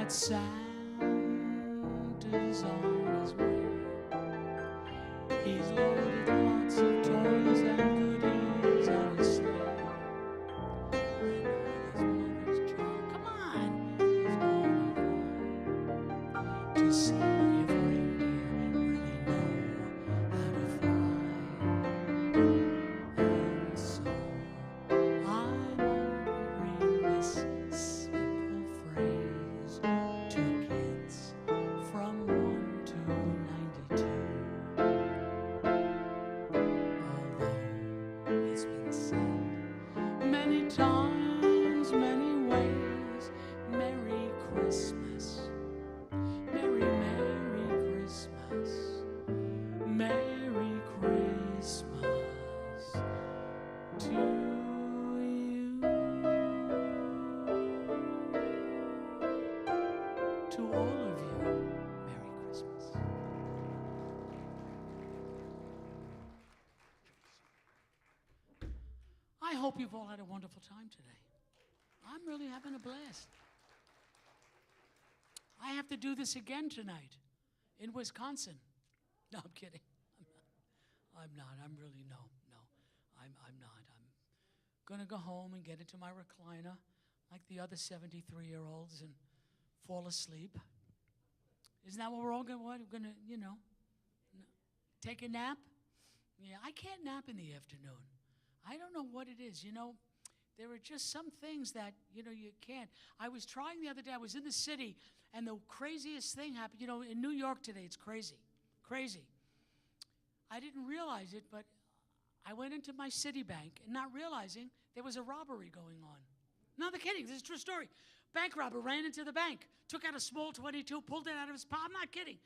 that Santa's on his way. He's loaded lots of toys and goodies on his sleigh. And all his mother's child, come on, he's gonna fly to see if reindeer really know how to fly. And so I might bring this simple phrase to kids from 1 to 92. Although it's been said many times, many ways, Merry Christmas, Merry, Merry Christmas, Merry Christmas to you. To all of you, Merry Christmas. I hope you've all had a wonderful time today. I'm really having a blast. I have to do this again tonight in Wisconsin. No, I'm kidding. I'm not. I'm really, no. I'm not. I'm going to go home and get into my recliner like the other 73-year-olds and fall asleep. Isn't that what we're all going to, what? We're going to, take a nap? Yeah, I can't nap in the afternoon. I don't know what it is. There are just some things that, you can't. I was trying the other day. I was in the city, and the craziest thing happened. In New York today, it's crazy. Crazy. I didn't realize it, but I went into my Citibank and not realizing there was a robbery going on. No, they're kidding. This is a true story. Bank robber ran into the bank, took out a small .22, pulled it out of his pocket. I'm not kidding.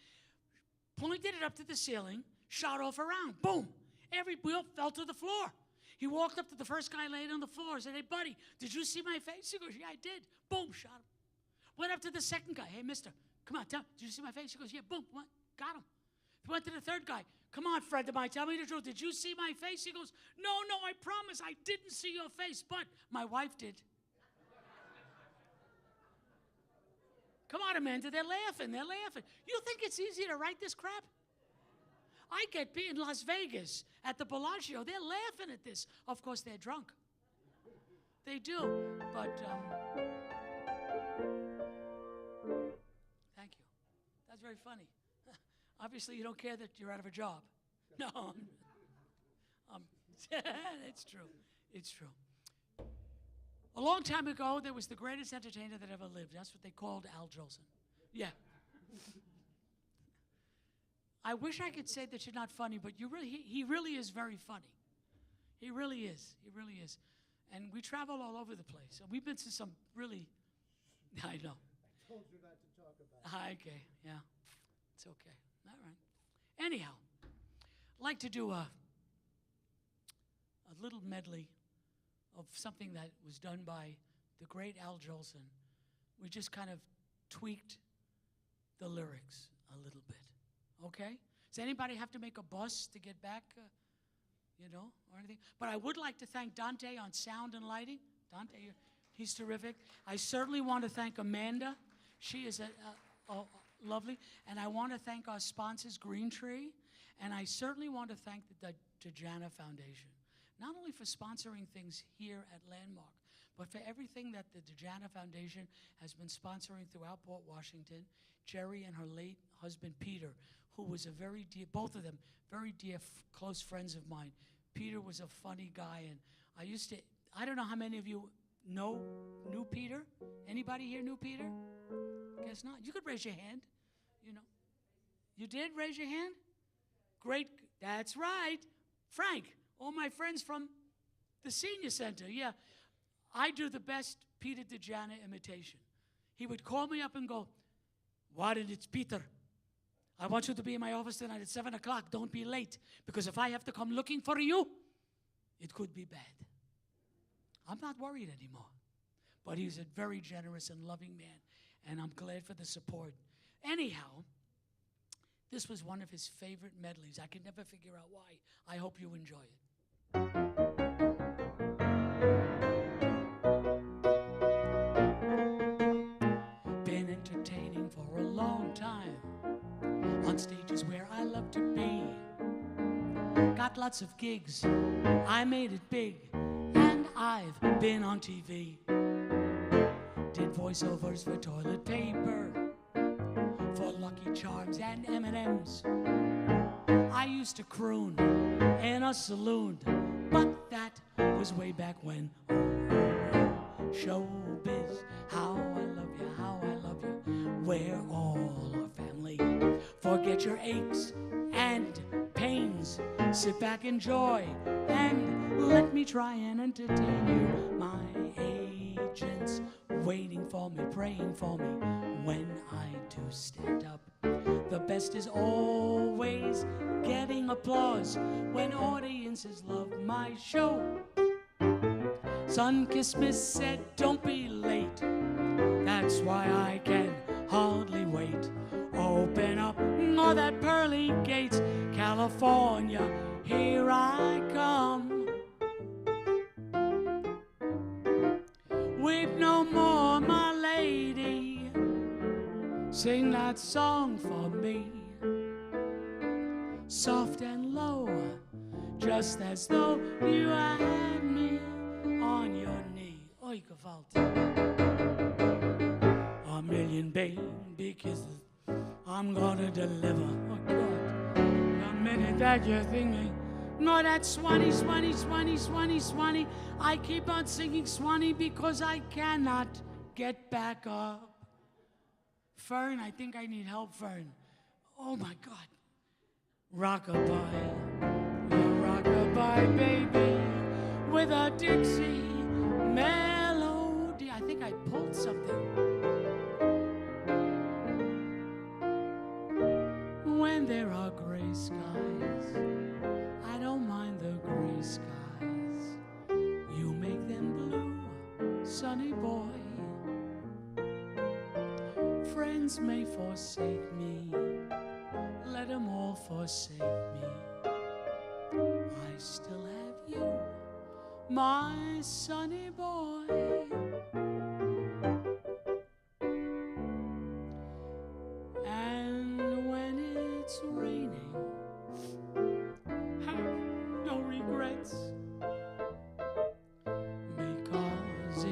Pointed it up to the ceiling, shot off a round. Boom. Every wheel fell to the floor. He walked up to the first guy laid on the floor and said, "Hey, buddy, did you see my face?" He goes, "Yeah, I did." Boom, shot him. Went up to the second guy. "Hey, mister, come on, did you see my face?" He goes, "Yeah." Boom, got him. He went to the third guy. "Come on, friend of mine, tell me the truth. Did you see my face?" He goes, No, I promise I didn't see your face, but my wife did." Come on, Amanda, they're laughing. You think it's easy to write this crap? I get in Las Vegas at the Bellagio. They're laughing at this. Of course, they're drunk. They do, but thank you. That's very funny. Obviously, you don't care that you're out of a job. No, it's true. It's true. A long time ago, there was the greatest entertainer that ever lived. That's what they called Al Jolson. Yeah. I wish I could say that you're not funny, but he really is very funny. He really is. He really is. And we travel all over the place. We've been to some really, I know.
I told you not to talk about it.
Okay, yeah. It's okay. All right. Anyhow, I'd like to do a little medley of something that was done by the great Al Jolson. We just kind of tweaked the lyrics a little bit. Okay? Does anybody have to make a bus to get back, or anything? But I would like to thank Dante on sound and lighting. Dante, he's terrific. I certainly want to thank Amanda. She is lovely. And I want to thank our sponsors, Green Tree. And I certainly want to thank the Dejana Foundation, not only for sponsoring things here at Landmark, but for everything that the Dejana Foundation has been sponsoring throughout Port Washington. Jerry and her late husband, Peter, who was a very dear, both of them, very dear, close friends of mine. Peter was a funny guy, and I don't know how many of you knew Peter? Anybody here knew Peter? Guess not. You could raise your hand, You did raise your hand? Great, that's right. Frank, all my friends from the senior center, yeah. I do the best Peter Dejana imitation. He would call me up and go, "Warren, it's Peter. I want you to be in my office tonight at 7 o'clock. Don't be late, because if I have to come looking for you, it could be bad." I'm not worried anymore. But he's a very generous and loving man, and I'm glad for the support. Anyhow, this was one of his favorite medleys. I could never figure out why. I hope you enjoy it. Been entertained is where I love to be. Got lots of gigs, I made it big, and I've been on TV. Did voiceovers for toilet paper, for Lucky Charms and M&Ms. I used to croon in a saloon, but that was way back when. Showbiz, how I love you, how I love you. We're all a family. Forget your aches and pains. Sit back, enjoy, and let me try and entertain you. My agent's waiting for me, praying for me when I do stand up. The best is always getting applause when audiences love my show. Sun Kismis said, don't be late. That's why I can hardly wait. Open up all that pearly gates. California, here I come. Weep no more, my lady. Sing that song for me. Soft and low, just as though you had me on your knee. Oi, gefalt. A million baby kisses I'm gonna deliver. Oh, God. The minute that you're thinking, no, that's Swanee, Swanee, Swanee, Swanee, Swanee. I keep on singing Swanee because I cannot get back up. Fern, I think I need help, Fern. Oh, my God. Rockabye, rockabye, baby, with a Dixie melody. I think I pulled something. When there are gray skies, I don't mind the gray skies. You make them blue, sunny boy. Friends may forsake me, let them all forsake me. I still have you, my sunny boy. And when it's raining, have no regrets, because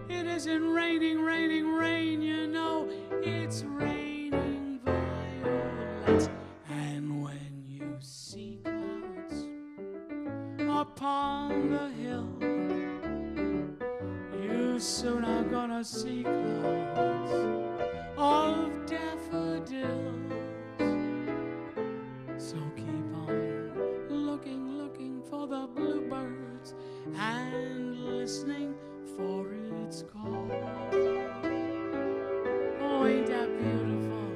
it isn't raining, raining, rain, you know, it's raining violets. And when you see clouds upon the hill, you soon are gonna see clouds of daffodils. So keep on looking, looking for the bluebirds and listening for its call. Oh, ain't that beautiful?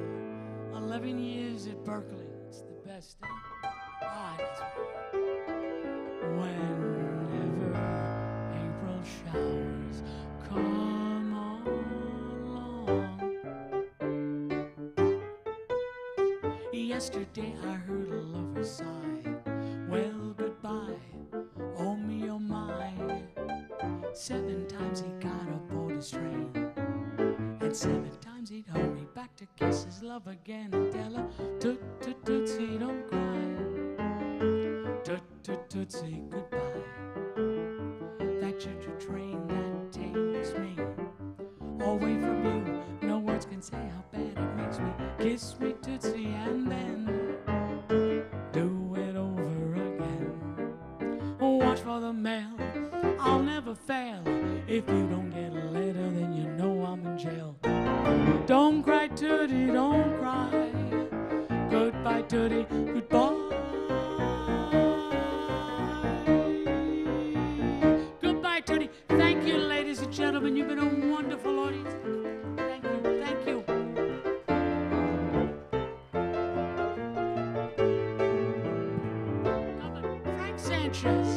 11 years at Berkeley. It's the best. Ah, that's whenever April showers come along. Yesterday I heard a lover sigh. Well, goodbye, oh me, oh my. 7 times he got aboard his train, and 7 times he'd hurry back to kiss his love again and tell her, toot-toot-tootsie, don't cry. Toot-toot-tootsie, goodbye. That choo-choo train that takes me away from you, no words can say how bad it makes me. Kiss me, tootsie, and then do it over again. Watch for the mail, I'll never fail. If you don't get a letter, then you know I'm in jail. Don't cry, Tootie, don't cry. Goodbye, Tootie, goodbye. Goodbye, Tootie. Thank you, ladies and gentlemen. You've been a wonderful audience. Thank you, thank you. Frank Sanchez.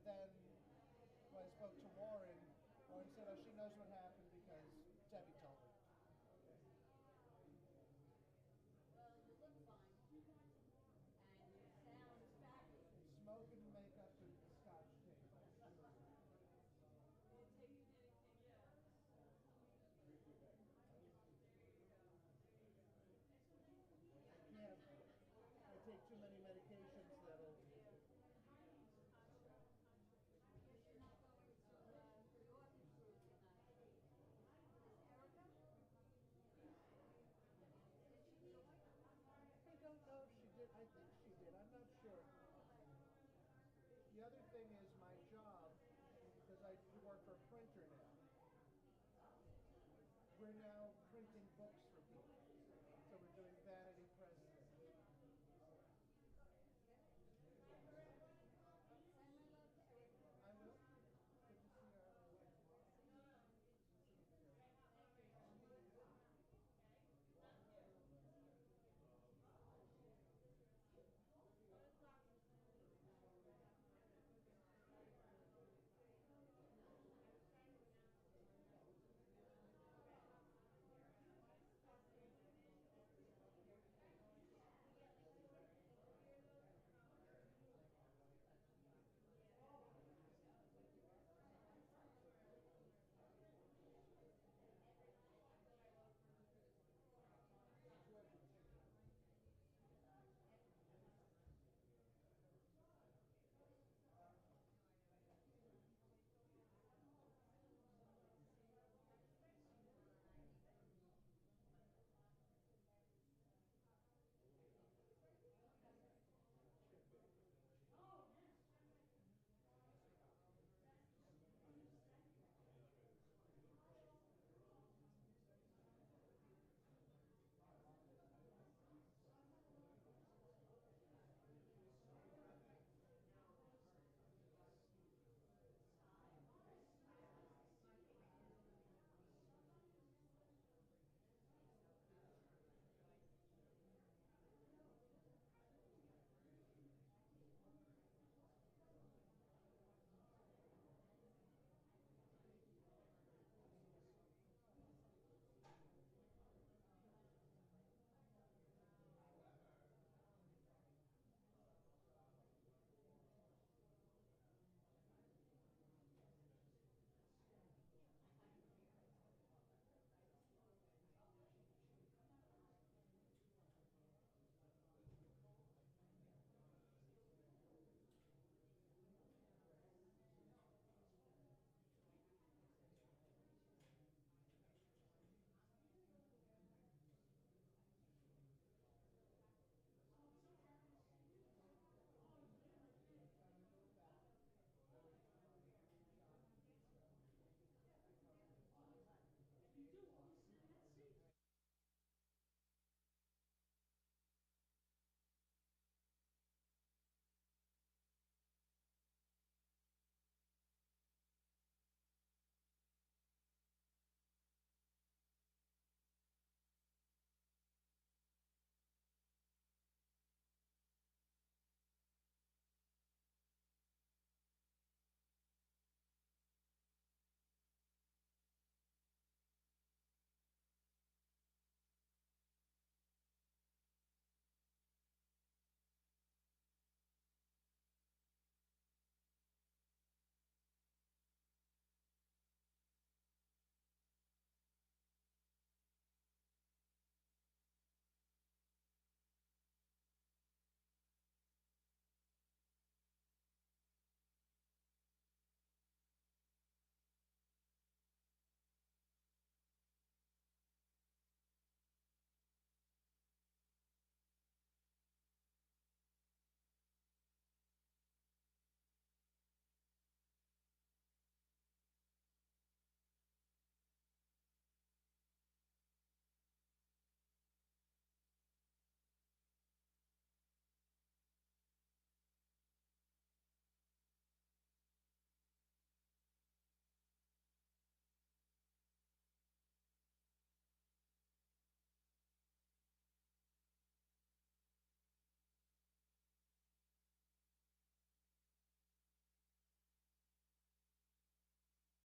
But then when I spoke to Lauren said, oh, she knows what happened because Debbie told her.
Well, you look fine. And you sound fabulous.
Smoke and makeup and scotch tape.
Won't take anything else.
Yeah, I take too many medications that'll...
I guess you're not going to the audience room tonight. Is Erica? Did she join?
I don't know if she did. I think she did. I'm not sure. The other thing is my job, because I work for a printer now. We're now